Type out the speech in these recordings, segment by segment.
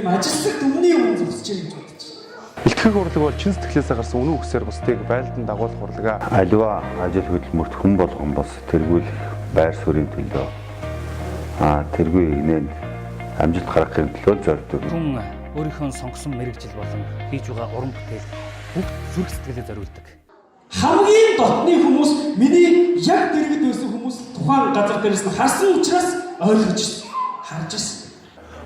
тийм ажилсаг дүмний өмнө зогсож байгаа гэж бодож байна. Илтгэх урлаг бол чин сэтгэлээсээ гарсан үнэн үсээр бусдыг байлдан дагуулах урлага. Аливаа ажил хөдөлмөрт хүн болгон бас тэргүүлэх байр суурийн төлөө тэргүй игнэнд амжилт гаргахын төлөө зорддог. Хүн өөрийнхөө сонгосон мэрэгжил болон хийж байгаа уран бүтээл бүгд зүрх сэтгэлээ зориулдаг. Хамгийн дотны хүмүүс миний яг дэргэд байсан хүмүүс тухайн газар дээрээс нь харсан учраас ойлгож харж ирсэн.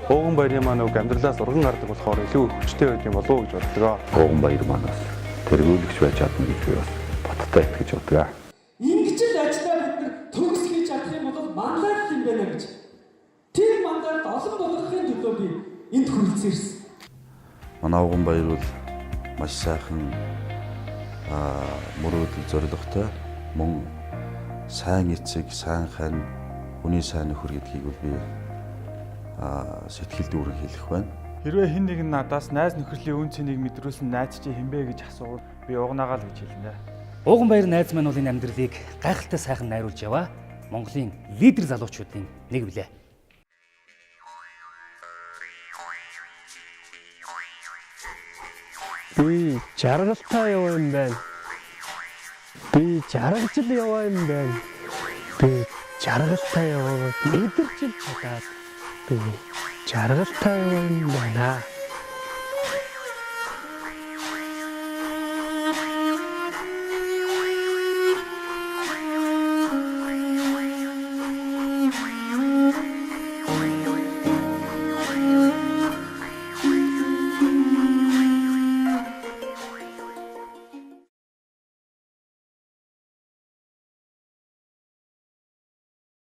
Ууган баярын маань үг амьдралаас урган гардаг болохоор илүү хүчтэй байд юм болов уу гэж боддог. Ууган баяр манаас тэргүүлэгч байж чадна гэж би бас бодтой итгэж боддог. Ингэж л ажиллаа бид нар төгс хийж чадах юм бол мандат юм байна гэж. Тэр мандат олон болгохын төлөө би энд хүрэлцэн ирсэн. Манай ууган баяр бол маш сайхан мөрөөдөл зорилготой мөн сайн эцэг, сайн хань, хүний сайн нөхөр гэдгийг бол би сэтгэл дүүрэн хэлэх байна. Хэрвээ хэн нэгэн надаас найз нөхөрлийн үн цэнийг мэдрүүлсэн найз чи хинбэ гэж асуувал би угнаагаа л гэж хэлнэ. Ууган баяр найз маань бол энэ амьдралыг гайхалтай сайхан найруулж яваа Монголын лидер залуучуудын нэг билээ. Би жаргалтай яваа юм байна. Би жаргалж л яваа юм байна. Би жаргалтай яваа мэдэрч л чадаад би жаргалтай яваа юм байна.